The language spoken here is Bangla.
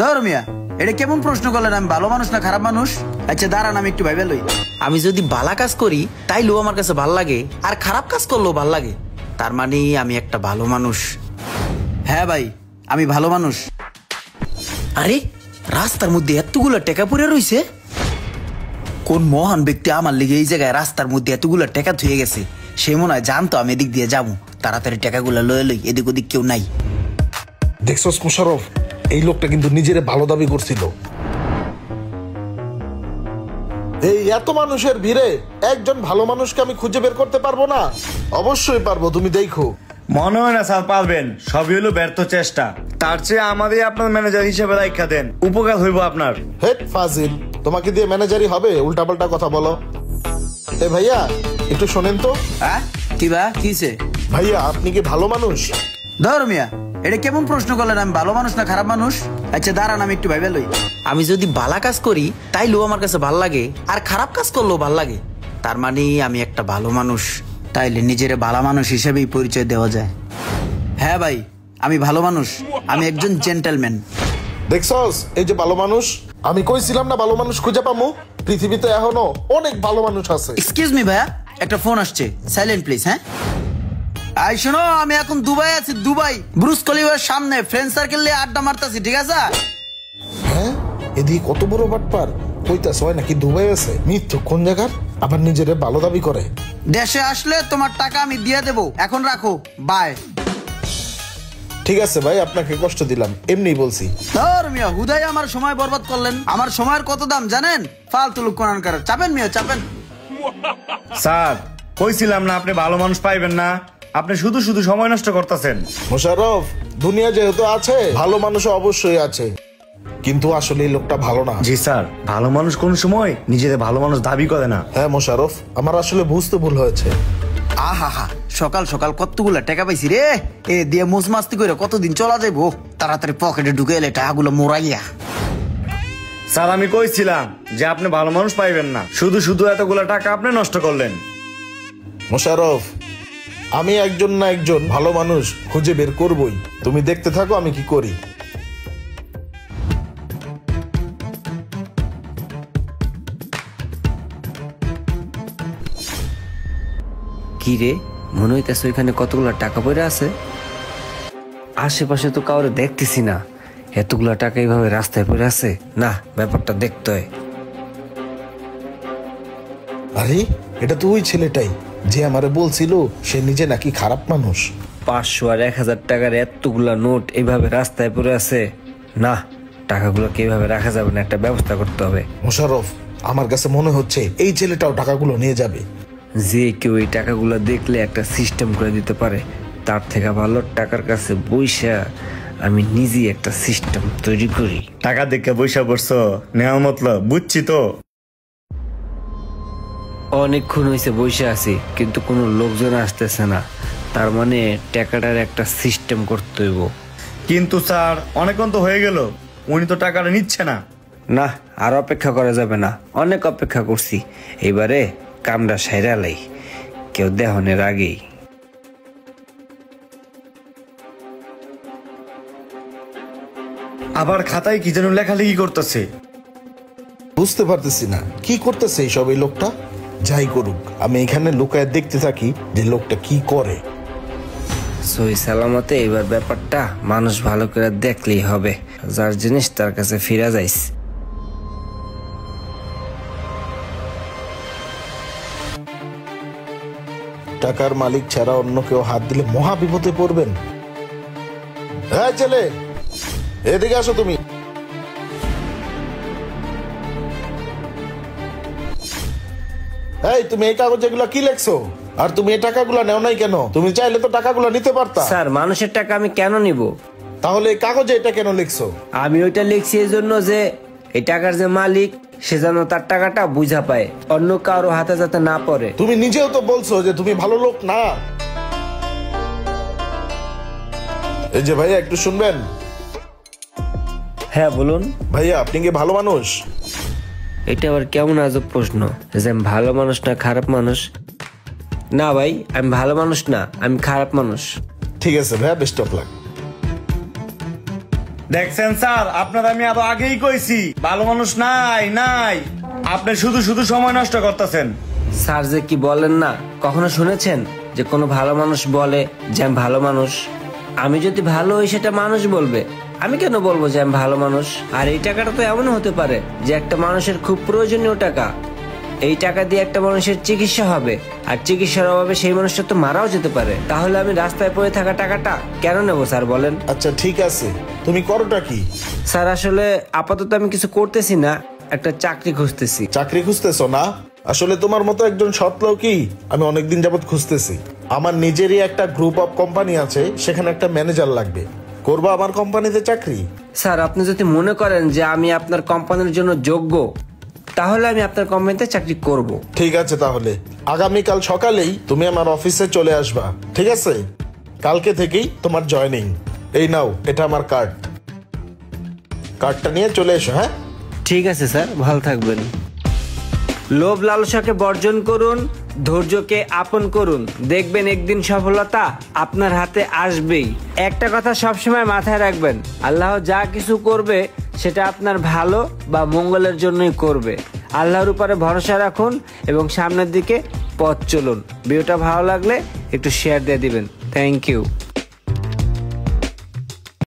ধর মিয়া, এটা কেমন প্রশ্ন করলেন? আমি ভালো মানুষ না খারাপ মানুষ? আচ্ছা দাঁড়ান, আমি একটু ভাইবে লই। আমি যদি ভালো কাজ করি তাইলেও আমার কাছে ভাল লাগে, আর খারাপ কাজ করলেও ভাল লাগে, তার মানে আমি একটা ভালো মানুষ। হ্যাঁ ভাই, আমি ভালো মানুষ। আরে রাস্তার মধ্যে এতগুলো টাকা পড়ে রইছে, কোন মহান ব্যক্তি আমার লিগে এই জায়গায় রাস্তার মধ্যে এতগুলো টাকা ধুয়ে গেছে? সে মনে হয় জানতো আমি এদিক দিয়ে যাবো, তাড়াতাড়ি টাকাগুলো লয়ে লই, এদিক ওদিক কেউ নাই। দেখছস মোশাররফ, এই লোকটা কিন্তু নিজের ভালো দাবি করছিল। এই এত মানুষের ভিড়ে একজন ভালো মানুষকে আমি খুঁজে বের করতে পারবো না? অবশ্যই পারবো, তুমি দেখো। মনে হয় না স্যার পারবেন, সবই হলো ব্যর্থ চেষ্টা। তার চেয়ে আমাদের আপনার ম্যানেজার হিসেবে দায়িত্ব দেন, উপকার হইব আপনার। হেট ফাজিল, তোমাকে দিয়ে ম্যানেজারই হবে? উল্টাপাল্টা কথা বলো। এ ভাইয়া একটু শোনেন তো। হ্যাঁ কি বা কিছে? ভাইয়া আপনি কি ভালো মানুষ? ধর মিয়া, এটা কেমন প্রশ্ন করলেন? আমি ভালো মানুষ না খারাপ মানুষ? আচ্ছা দাঁড়ান, আমি একটু ভাইবে লই। আমি যদি ভালো কাজ করি তাইলেও আমার কাছে ভাল লাগে, আর খারাপ কাজ করলেও ভাল লাগে, তার মানে আমি একটা ভালো মানুষ। তাইলে নিজের ভালো মানুষ হিসেবেই পরিচয় দেওয়া যায়। হ্যাঁ ভাই, আমি ভালো মানুষ, আমি একজন জেন্টলম্যান। দেখছস এই যে ভালো মানুষ, আমি কইছিলাম না ভালো মানুষ খুঁজে পামু? পৃথিবীতে এখনো অনেক ভালো মানুষ আছে। এক্সকিউজ মি ভাইয়া, একটা ফোন আসছে, সাইলেন্ট প্লিজ। হ্যাঁ আই শোনো, আমি এখন দুবাই আছি, দুবাই ব্রুজ খলিফার সামনে ফ্রেন্ড সার্কেল নিয়ে আড্ডা মারতাছি, ঠিক আছে? হ্যাঁ এদিকে কত বড় বাটপার, কইতাছ হয় নাকি দুবাই আছে? মৃত্যু কোন জায়গার, আবার নিজের ভালো দাবি করে। দেশে আসলে তোমার টাকা আমি দিয়ে দেবো, এখন রাখো, বাই। ঠিক আছে ভাই, আপনাকে কষ্ট দিলাম, এমনি বলছি। ধর মিয়া, হুদাই আমার সময় বরবাদ করলেন। আমার সময়ের কত দাম জানেন? ফালতু লোক কোনানকার। চাপেন মিয়া, চাপেন। স্যার কইছিলাম না আপনি ভালো মানুষ পাইবেন না, আপনি শুধু শুধু সময় নষ্ট করতেছেন। মোশাররফ, দুনিয়া যেহেতু আছে ভালো মানুষ অবশ্যই আছে, কিন্তু আসলে এই লোকটা ভালো না। জি স্যার, ভালো মানুষ কোন সময় নিজেদের ভালো মানুষ দাবি করে না। হ্যাঁ মোশাররফ, আমার আসলে বুঝতে ভুল হয়েছে। আহা হা, সকাল সকাল কতগুলা টাকা পাইছি রে, এ দিয়ে মোজ মাস্তি করে কতদিন চলা যাইবো। তাড়াতাড়ি পকেটে ঢুকে এলে টাকাগুলো মোরাইয়া। স্যার আমি কইছিলাম যে আপনি ভালো মানুষ পাইবেন না, শুধু শুধু এতগুলা টাকা আপনি নষ্ট করলেন। মোশাররফ, আমি একজন না একজন ভালো মানুষ খুঁজে বের করবই, তুমি দেখতে থাকো আমি কি করি। কি রে, মনে হইতেছে ওইখানে কতগুলা টাকা পড়ে আছে? আশেপাশে তো কাউরে দেখতেছি না, এতগুলা টাকা এইভাবে রাস্তায় পড়ে আছে, না ব্যাপারটা দেখতে হয়। আরে এটা তো ওই ছেলেটাই যে আমারে বলছিল সে নিজে নাকি খারাপ মানুষ। 500 আর 1000 টাকার এতগুলা নোট এইভাবে রাস্তায় পড়ে আছে, না টাকাগুলোকে এইভাবে রাখা যাবে না, একটা ব্যবস্থা করতে হবে। মোশাররফ, আমার কাছে মনে হচ্ছে এই ছেলেটাও টাকাগুলো নিয়ে যাবে। যে কেউ এই টাকাগুলো দেখলে একটা সিস্টেম করে দিতে পারে, তার থেকে ভালো টাকার কাছে বইসা আমি নিজেই একটা সিস্টেম তৈরি করি। টাকা দেখে বৈশা পড়ছো, নেওয়া মতলব বুঝছি তো। অনেকক্ষণ হয়েছে বসে আছি, কিন্তু কোনো লোকজন আসতেছে না, তার মানে টাকাটার একটা সিস্টেম করতে হইব। কিন্তু স্যার অনেকক্ষণ তো হয়ে গেল, উনি তো টাকাটা নিচ্ছে না। না, আর অপেক্ষা করা যাবে না, অনেক অপেক্ষা করছি, এবারে কামটা সাইরালাই, কেউ দেহনের আগেই। আবার খাতায় কি যেন লেখালেখি করতেছে, বুঝতে পারতেছি না কি করতেছে এইসব এই লোকটা। যাই করুক, আমি এখানে লুকায় দেখতে থাকি যে লোকটা কি করে। সহি সালামতে এবার ব্যাপারটা মানুষ ভালো করে দেখলেই হবে, যার জিনিস তার কাছে ফিরা যাইস। টাকার মালিক ছাড়া অন্য কেউ হাত দিলে মহা বিপদে পড়বেন। হ্যাঁ ছেলে, এদিকে আসো তুমি। এই তুমি এই কাগজ এগুলো কি লেখছো? আর তুমি এই টাকাগুলো নেও নাই কেন? তুমি চাইলে তো টাকাগুলো নিতে পারতা। স্যার, মানুষের টাকা আমি কেন নিব? তাহলে এই কাগজে এটা কেন লিখছো? আমি ওইটা লিখছি এই জন্য যে এই টাকার যে মালিক সে যেন তার টাকাটা বুঝা পায়, অন্য কারো হাতে যাতে না পড়ে। তুমি নিজেও তো বলছো যে তুমি ভালো লোক না। এই যে ভাইয়া একটু শুনবেন। হ্যাঁ বলুন। ভাইয়া আপনি কি ভালো মানুষ? এটা আবার কেমন আজব প্রশ্ন যে আমি ভালো মানুষ না খারাপ মানুষ? না ভাই, আমি ভালো মানুষ না, আমি খারাপ মানুষ। ঠিক আছে ভাইয়া, বেস্ট অফ লাক। দেখছেন স্যার, আপনার আমি আরো আগেই কইছি ভালো মানুষ নাই নাই, আপনি শুধু শুধু সময় নষ্ট করতেছেন। স্যার যে কি বলেন না, কখনো শুনেছেন যে কোনো ভালো মানুষ বলে যে আমি ভালো মানুষ? আমি যদি ভালো হই সেটা মানুষ বলবে, আমি কেন বলবো যে আমি ভালো মানুষ? আর এই টাকাটা তো এমন হতে পারে যে একটা মানুষের খুব প্রয়োজনীয় টাকা। এই টাকা দিয়ে একটা মানুষের চিকিৎসা হবে, আর চিকিৎসার অভাবে সেই মানুষটা তো মারাও যেতে পারে। তাহলে আমি রাস্তায় পড়ে থাকা টাকাটা কেন নেবো স্যার বলেন? আচ্ছা ঠিক আছে, তুমি করোটা কি? স্যার আসলে আপাতত আমি কিছু করতেছি না, একটা চাকরি খুঁজতেছি। চাকরি খুঁজতেছো না? আসলে তোমার মতো একজন সৎ লোকই আমি অনেকদিন যাবত খুঁজতেছি। আমার নিজেরই একটা গ্রুপ অফ কোম্পানি আছে, সেখানে একটা ম্যানেজার লাগবে। করবা আমার কোম্পানিতে চাকরি? স্যার আপনি যদি মনে করেন যে আমি আপনার কোম্পানির জন্য যোগ্য, তাহলে আমি আপনার কোম্পানিতে চাকরি করব। ঠিক আছে, তাহলে আগামীকাল সকালেই তুমি আমার অফিসে চলে আসবা, ঠিক আছে? কালকে থেকেই তোমার জয়েনিং। এই নাও, এটা আমার কার্ড। কার্ডটা নিয়ে চলে এসো। হ্যাঁ ঠিক আছে স্যার, ভালো থাকবেন। লোভ লালসাকে বর্জন করুন, ধৈর্যকে আপন করুন, দেখবেন একদিন সফলতা আপনার হাতে আসবেই। একটা কথা সবসময় মাথায় রাখবেন, আল্লাহ যা কিছু করবে সেটা আপনার ভালো বা মঙ্গলের জন্যই করবে। আল্লাহর উপরে ভরসা রাখুন এবং সামনের দিকে পথ চলুন। ভিডিওটা ভালো লাগলে একটু শেয়ার দিয়ে দিবেন। Thank you.